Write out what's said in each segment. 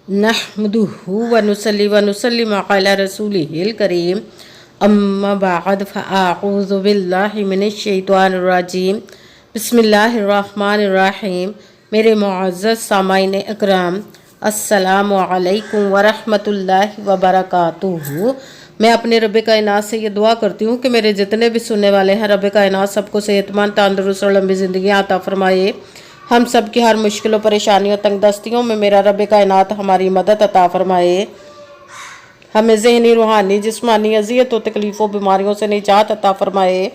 नहमदुहु व नुसल्ली व नुसल्लिमु अला रसूलिहिल करीम अम्मा बाद फ़अऊज़ु बिल्लाहि मिनश शैतानिर रजीम बिस्मिल्लाहिर रहमानिर रहीम। मेरे मुअज़्ज़ज़ सामाईन अकराम, अस्सलामु अलैकुम व रहमतुल्लाहि व बरकातुहू। मैं अपने रब कायनात से ये दुआ करती हूँ कि मेरे जितने भी सुनने वाले हैं, रब कायनात सबको सेहतमंद, तंदुरुस्त और लंबी ज़िंदगी अता फरमाए। हम सब की हर मुश्किलों, परेशानियों, तंगदस्तियों में मेरा रब कायनात हमारी मदद अता फरमाए। हमें ज़हनी, रूहानी, जिस्मानी अज़ियतों, तकलीफ़ों, बीमारियों से निजात अता फरमाए।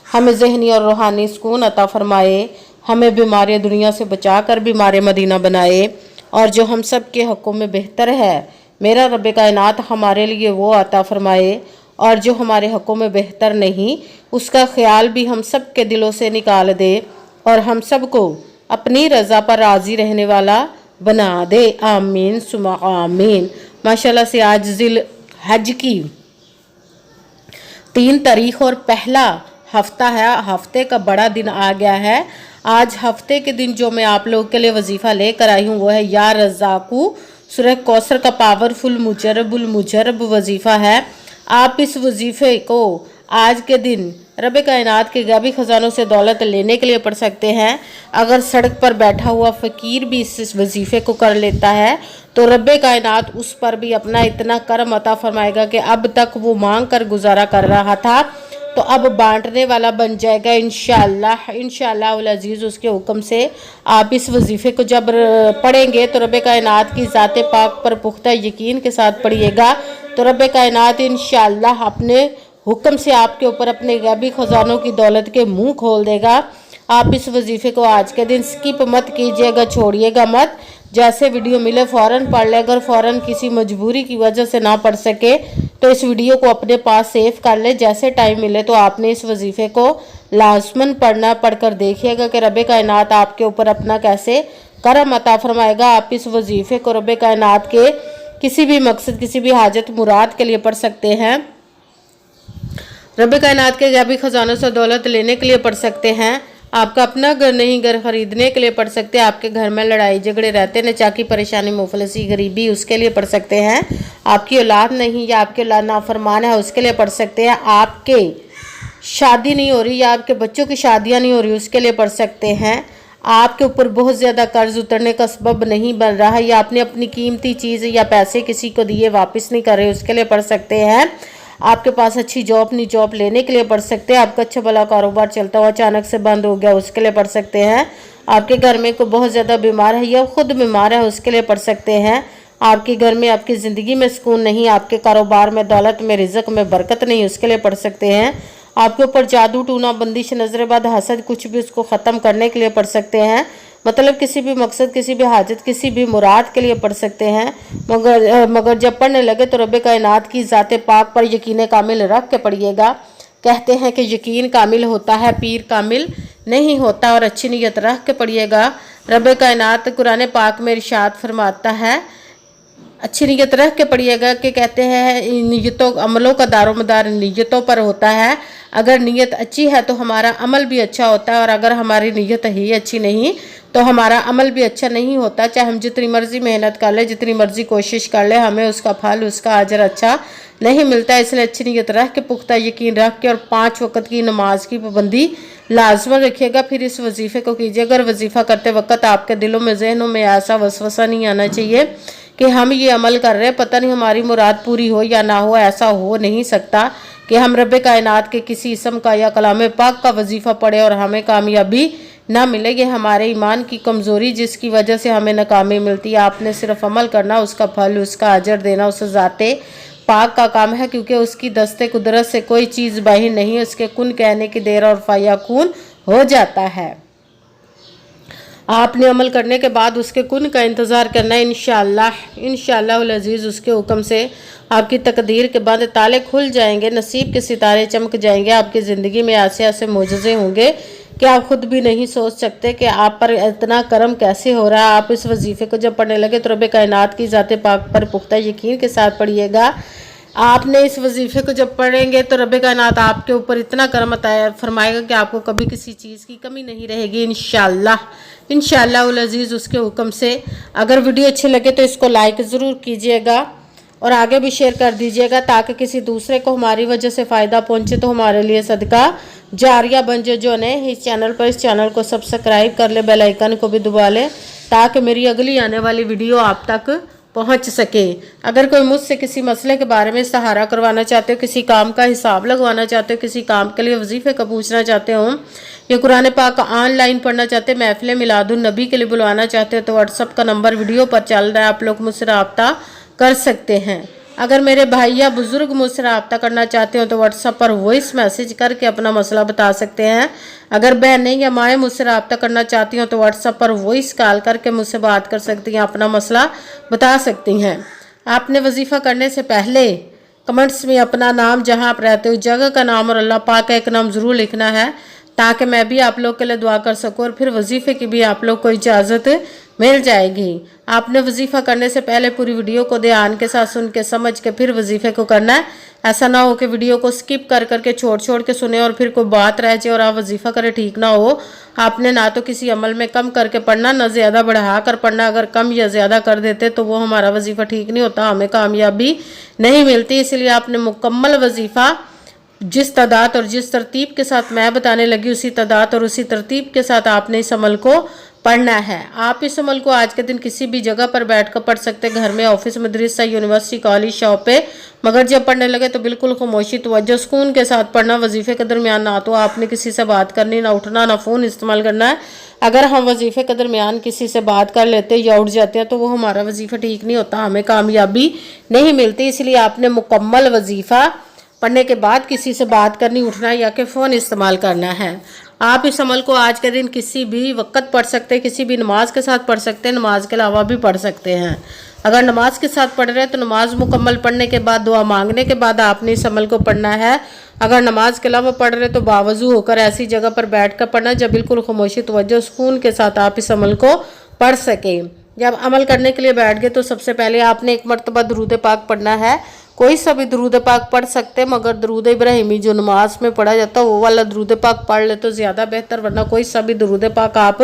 हमें ज़हनी और रूहानी सुकून अता फरमाए। हमें बीमारी दुनिया से बचा कर बीमार मदीना बनाए। और जो हम सब के हक़ों में बेहतर है, मेरा रब कायनात हमारे लिए वो अता फरमाए। और जो हमारे हक़ों में बेहतर नहीं, उसका ख्याल भी हम सब के दिलों से निकाल दे और हम सब को अपनी रज़ा पर राज़ी रहने वाला बना दे। आमीन सुमा आमीन। माशाल्लाह से आज ज़िल हज की 3 तारीख और पहला हफ्ता है। हफ्ते का बड़ा दिन आ गया है। आज हफ्ते के दिन जो मैं आप लोगों के लिए वजीफ़ा लेकर आई हूँ वो है या रज़ाकू, सूरह कौसर का पावरफुल मुजरबुल मुजरब वजीफ़ा है। आप इस वजीफ़े को आज के दिन रब कायनात के गैबी ख़जानों से दौलत लेने के लिए पढ़ सकते हैं। अगर सड़क पर बैठा हुआ फ़कीर भी इस वजीफ़े को कर लेता है तो रब कायनात उस पर भी अपना इतना करम अता फरमाएगा कि अब तक वो मांग कर गुजारा कर रहा था तो अब बांटने वाला बन जाएगा इंशाअल्लाह। इंशाअल्लाह उल अज़ीज़ उसके हुक्म से आप इस वजीफ़े को जब पढ़ेंगे तो रब कायनात की ज़ात पाक पर पुख्ता यकीन के साथ पढ़िएगा तो रब कायनात इंशाअल्लाह अपने हुक्म से आपके ऊपर अपने गैबी ख़जानों की दौलत के मुंह खोल देगा। आप इस वजीफ़े को आज के दिन स्किप मत कीजिएगा, छोड़िएगा मत। जैसे वीडियो मिले फ़ौरन पढ़ ले। अगर फ़ौरन किसी मजबूरी की वजह से ना पढ़ सके तो इस वीडियो को अपने पास सेव कर ले। जैसे टाइम मिले तो आपने इस वजीफ़े को लाजमन पढ़ना। पढ़कर देखिएगा कि रब कायनात आपके ऊपर अपना कैसे करम अता फरमाएगा। आप इस वजीफ़े को रब कायनात के किसी भी मकसद, किसी भी हाजत मुराद के लिए पढ़ सकते हैं। रब कायनात के गैबी ख़जानों से दौलत लेने के लिए पढ़ सकते हैं। आपका अपना घर नहीं, घर ख़रीदने के लिए पढ़ सकते हैं। आपके घर में लड़ाई झगड़े रहते हैं, नचाकी, परेशानी, मुफलसी, गरीबी, उसके लिए पढ़ सकते हैं। आपकी औलाद नहीं या आपकी औलाद नाफरमान है, उसके लिए पढ़ सकते हैं। आपके शादी नहीं हो रही या आपके बच्चों की शादियाँ नहीं हो रही, उसके लिए पढ़ सकते हैं। आपके ऊपर बहुत ज़्यादा कर्ज उतरने का सबब नहीं बन रहा है या आपने अपनी कीमती चीज़ या पैसे किसी को दिए वापस नहीं कर रहे, उसके लिए पढ़ सकते हैं। आपके पास अच्छी जॉब नहीं, जॉब लेने के लिए पढ़ सकते हैं। आपका अच्छा भला कारोबार चलता हुआ अचानक से बंद हो गया, उसके लिए पढ़ सकते हैं। आपके घर में कोई बहुत ज़्यादा बीमार है या खुद बीमार है, उसके लिए पढ़ सकते हैं। आपके घर में, आपकी ज़िंदगी में सुकून नहीं, आपके कारोबार में, दौलत में, रिज़्क में बरकत नहीं, उसके लिए पढ़ सकते हैं। आपके ऊपर जादू, टूना, बंदिश, नजरबद, हसद, कुछ भी उसको ख़त्म करने के लिए पढ़ सकते हैं। मतलब किसी भी मकसद, किसी भी हाजत, किसी भी मुराद के लिए पढ़ सकते हैं। मगर जब पढ़ने लगे तो रब कायनात की ज़ात पाक पर यकीन कामिल रख के पढ़िएगा। कहते हैं कि यकीन कामिल होता है, पीर कामिल नहीं होता। और अच्छी नीयत रख के पढ़िएगा। रब कायनात कुरान पाक में इरशाद फरमाता है, अच्छी नीयत रख के पढ़िएगा कि कहते हैं नीयतों, अमलों का दारोमदार नीयतों पर होता है। अगर नीयत अच्छी है तो हमारा अमल भी अच्छा होता है और अगर हमारी नीयत ही अच्छी नहीं तो हमारा अमल भी अच्छा नहीं होता। चाहे हम जितनी मर्जी मेहनत कर ले, जितनी मर्जी कोशिश कर ले, हमें उसका फल, उसका अजर अच्छा नहीं मिलता। इसलिए अच्छी नीयत रख के, पुख्ता यकीन रख के और 5 वक्त की नमाज की पाबंदी लाजमन रखिएगा। फिर इस वजीफ़े को कीजिए। अगर वजीफ़ा करते वक्त आपके दिलों में, जहनों में ऐसा वसवसा नहीं आना चाहिए कि हम ये अमल कर रहे हैं, पता नहीं हमारी मुराद पूरी हो या ना हो। ऐसा हो नहीं सकता कि हम रब कायनात के किसी इसम का या कलाम पाक का वजीफ़ा पढ़े और हमें कामयाबी ना मिले। ये हमारे ईमान की कमज़ोरी जिसकी वजह से हमें नाकामी मिलती है। आपने सिर्फ अमल करना, उसका फल, उसका अजर देना उस ज़ाते पाक का काम है, क्योंकि उसकी दस्ते कुदरत से कोई चीज़ बाहिर नहीं। उसके कुन कहने की देर और फयाकून हो जाता है। आपने अमल करने के बाद उसके कुन का इंतज़ार करना है। इंशाअल्लाह उल अज़ीज़ उसके हुक्म से आपकी तकदीर के बाद ताले खुल जाएंगे, नसीब के सितारे चमक जाएंगे। आपकी ज़िंदगी में ऐसे ऐसे मोजज़े होंगे कि आप खुद भी नहीं सोच सकते कि आप पर इतना करम कैसे हो रहा है। आप इस वजीफ़े को जब पढ़ने लगे तो रब कायनात की ज़ात पाक पर पुख्ता यकीन के साथ पढ़िएगा। आपने इस वजीफे को जब पढ़ेंगे तो रब कायनात आपके ऊपर इतना करम अता फरमाएगा कि आपको कभी किसी चीज़ की कमी नहीं रहेगी इंशाअल्लाह उल अजीज़ उसके हुक्म से। अगर वीडियो अच्छे लगे तो इसको लाइक ज़रूर कीजिएगा और आगे भी शेयर कर दीजिएगा ताकि किसी दूसरे को हमारी वजह से फ़ायदा पहुंचे तो हमारे लिए सदका जारिया बन जाए। जो नए इस चैनल को सब्सक्राइब कर ले, बेल आइकन को भी दबा ले ताकि मेरी अगली आने वाली वीडियो आप तक पहुंच सके। अगर कोई मुझसे किसी मसले के बारे में सहारा करवाना चाहते हो, किसी काम का हिसाब लगवाना चाहते हो, किसी काम के लिए वजीफे का पूछना चाहते हो या कुरान पाक ऑनलाइन पढ़ना चाहते हो, महफिल मिलादुन नबी के लिए बुलवाना चाहते हो तो व्हाट्सअप का नंबर वीडियो पर चल रहा है, आप लोग मुझसे रब्ता कर सकते हैं। अगर मेरे भाई या बुजुर्ग मुझसे रब्ता करना चाहते हो तो व्हाट्सएप पर वॉइस मैसेज करके अपना मसला बता सकते हैं। अगर बहनें या माएँ मुझसे रब्ता करना चाहती हो तो व्हाट्सएप पर वॉइस कॉल करके मुझसे बात कर सकती हैं, अपना मसला बता सकती हैं। आपने वजीफ़ा करने से पहले कमेंट्स में अपना नाम, जहां आप रहते हो जगह का नाम और अल्लाह पाक का एक नाम ज़रूर लिखना है ताकि मैं भी आप लोग के लिए दुआ कर सकूं और फिर वजीफ़े की भी आप लोग को इजाज़त मिल जाएगी। आपने वजीफ़ा करने से पहले पूरी वीडियो को ध्यान के साथ सुन के समझ के फिर वजीफ़े को करना है। ऐसा ना हो कि वीडियो को स्किप कर करके छोड़ के सुने और फिर कोई बात रह जाए और आप वजीफ़ा करें, ठीक ना हो। आपने ना तो किसी अमल में कम करके पढ़ना, ना ज़्यादा बढ़ा कर पढ़ना। अगर कम या ज़्यादा कर देते तो वो हमारा वजीफ़ा ठीक नहीं होता, हमें कामयाबी नहीं मिलती। इसलिए आपने मुकम्मल वजीफ़ा जिस तादाद और जिस तरतीब के साथ मैं बताने लगी उसी तादाद और उसी तरतीब के साथ आपने इस अमल को पढ़ना है। आप इस अमल को आज के दिन किसी भी जगह पर बैठकर पढ़ सकते, घर में, ऑफिस, मदरसा, यूनिवर्सिटी, कॉलेज, शॉप पे। मगर जब पढ़ने लगे तो बिल्कुल खामोशी, तवज्जो, सुकून के साथ पढ़ना। वजीफे के दरमियान ना तो आपने किसी से बात करनी, ना उठना, ना फ़ोन इस्तेमाल करना है। अगर हम वजीफे के दरमियान किसी से बात कर लेते या उठ जाते हैं तो वो हमारा वजीफा ठीक नहीं होता, हमें कामयाबी नहीं मिलती। इसलिए आपने मुकम्मल वजीफा पढ़ने के बाद किसी से बात करनी, उठना या कि फ़ोन इस्तेमाल करना है। आप इस अमल को आज के दिन किसी भी वक्त पढ़ सकते हैं, किसी भी नमाज के साथ पढ़ सकते हैं, नमाज के अलावा भी पढ़ सकते हैं। अगर नमाज के साथ पढ़ रहे हैं तो नमाज मुकम्मल पढ़ने के बाद, दुआ मांगने के बाद आपने इस अमल को पढ़ना है। अगर नमाज के अलावा पढ़ रहे तो बावजू होकर ऐसी जगह पर बैठ कर पढ़ना जब बिल्कुल खामोशी, तवज्जो, सुकून के साथ आप इस अमल को पढ़ सकें। जब अमल करने के लिए बैठ गए तो सबसे पहले आपने एक मरतबा दरूद पाक पढ़ना है। कोई सा भी दरूद पाक पढ़ सकते हैं, मगर दरूद इब्राहिमी जो नमाज में पढ़ा जाता है वो वाला दरूद पाक पढ़ ले तो ज़्यादा बेहतर, वरना कोई सा भी दरूद पाक आप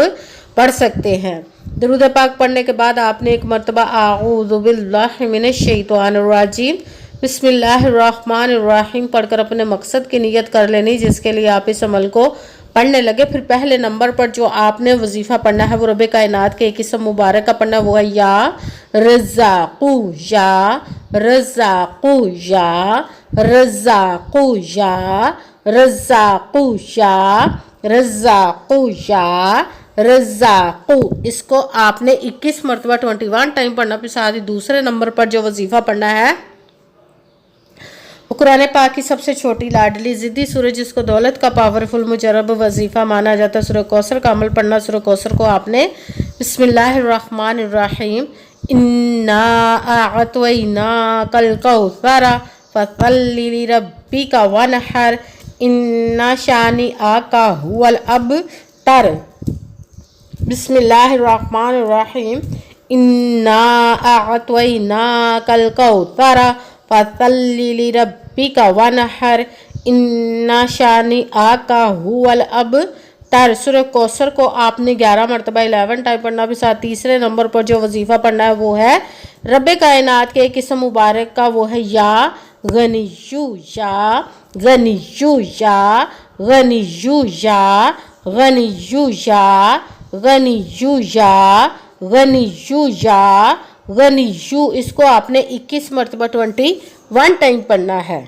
पढ़ सकते हैं। दरूद पाक पढ़ने के बाद आपने एक मरतबा आऊज़ु बिल्लाहि मिनश शैतानिर रजीम बिस्मिल्लाहिर रहमानिर रहीम पढ़कर अपने मकसद की नियत कर लेनी जिसके लिए आप इस अमल को पढ़ने लगे। फिर पहले नंबर पर जो आपने वजीफ़ा पढ़ना है वो रब कायनात के एक इसम मुबारक का पढ़ना, वो है या रज़ाक़ू, या रज़ाक़ू, या रज़ाक़ू, या रज़ाक़ू, या रज़ाक़ू, या रज़ाक़ू। इसको आपने 21 मरतबा 21 टाइम पढ़ना। फिर साथ ही दूसरे नंबर पर जो वजीफ़ा पढ़ना है कुरान पाक की सबसे छोटी, लाडली, ज़िद्दी सूरज जिसको दौलत का पावरफुल मुजरब वजीफ़ा माना जाता है, सूरह कौसर का अमल पढ़ना। सूरह कौसर को आपने बिस्मिल्लाहिर्रहमानिर्रहीम इन्ना अअतैनाकल कौसर फसल्लि लिरब्बिका वनहर इन्ना शानिअका हुवल अबतर। बिस्मिल्लाहिर्रहमानिर्रहीम इन्ना अअतैनाकल कौसर फसल्लि लिरब्बिका वनहर इन्ना शानिअका हुवल अबतर। सूरह कौसर को आपने 11 मरतबा 11 टाइम पढ़ना। भी साथ तीसरे नंबर पर जो वजीफ़ा पढ़ना है वो है रब कायनात के एक इसम मुबारक का, वो है या गनिय्यू, या गनिय्यू, या गनिय्यू, या गनिय्यू, या गनिय्यू, या गनिय्यू, या गनिय्यू। इसको आपने 21 मरतबा 21 टाइम पढ़ना है।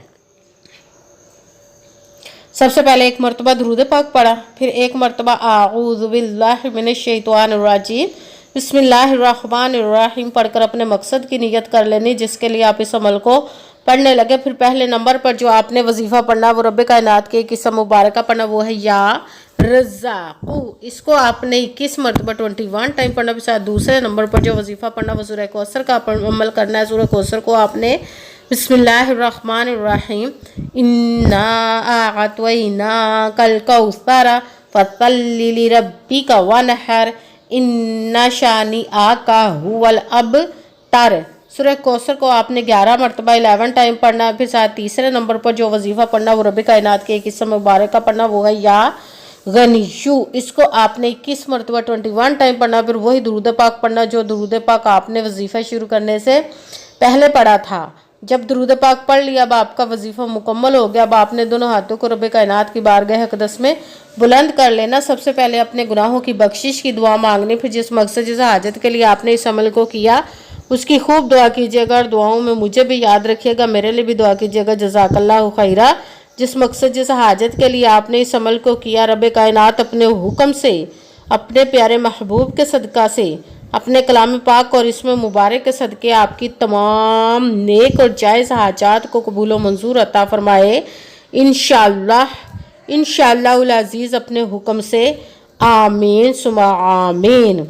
सबसे पहले एक मरतबा दरूद पाक पढ़ा, फिर एक मरतबा आऊज़ु बिल्लाहि मिनश शैतानिर रजीम बिस्मिल्लाहिर्रहमानिर्रहीम पढ़कर अपने मकसद की नियत कर लेनी जिसके लिए आप इस अमल को पढ़ने लगे। फिर पहले नंबर पर जो आपने वजीफ़ा पढ़ना वो रब कायनात के एक इसम मुबारक का पढ़ना, वो है या रज़ाक़ू। इसको आपने 21 मरतबा 21 टाइम पढ़ना। फिर दूसरे नंबर पर जो वजीफ़ा पढ़ना वो सूरह कौसर का अमल करना है। सूरह कौसर को आपने बिस्मिल्लाहिर्रहमानिर्रहीम इन्ना अअतैनाकल कौसर फसल्लि लिरब्बिका वनहर इन्ना शानिअका हुवल अबतर। سورہ کوثر کو آپ نے 11 مرتبہ 11 ٹائم پڑھنا ہے۔ پھر ساتھ تیسرے نمبر پر جو وظیفہ پڑھنا وہ رب کائنات کے ایک اسم مبارک کا پڑھنا وہ ہے یا غنیو، اس کو آپ نے 21 مرتبہ 21 ٹائم پڑھنا۔ پھر وہی درود پاک پڑھنا جو درود پاک آپ نے وظیفہ شروع کرنے سے پہلے پڑھا تھا۔ جب درود پاک پڑھ لیا اب آپ کا وظیفہ مکمل ہو گیا، اب آپ نے دونوں ہاتھوں کو رب کائنات کی بارگاہ اقدس میں بلند کر لینا۔ سب سے پہلے اپنے گناہوں کی بخشش کی دعا مانگنی، پھر جس مقصد جس حاجت کے لیے آپ نے اس عمل کو کیا اس کی خوب دعا کیجیے گا، اور دعاؤں میں مجھے بھی یاد رکھیے گا، میرے لیے بھی دعا کیجیے گا۔ جزاک اللہ خیرہ۔ جس مقصد جس حاجت کے لیے آپ نے اس عمل کو کیا، رب کائنات اپنے حکم سے، اپنے پیارے محبوب کے صدقہ سے، اپنے کلام پاک اور اسم مبارک کے صدقے آپ کی تمام نیک اور جائز حاجات کو قبول و منظور عطا فرمائے انشاءاللہ العزیز اپنے حکم سے، آمین ثم آمین۔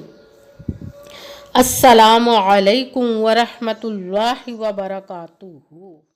السلام علیکم ورحمۃ اللہ وبرکاتہ۔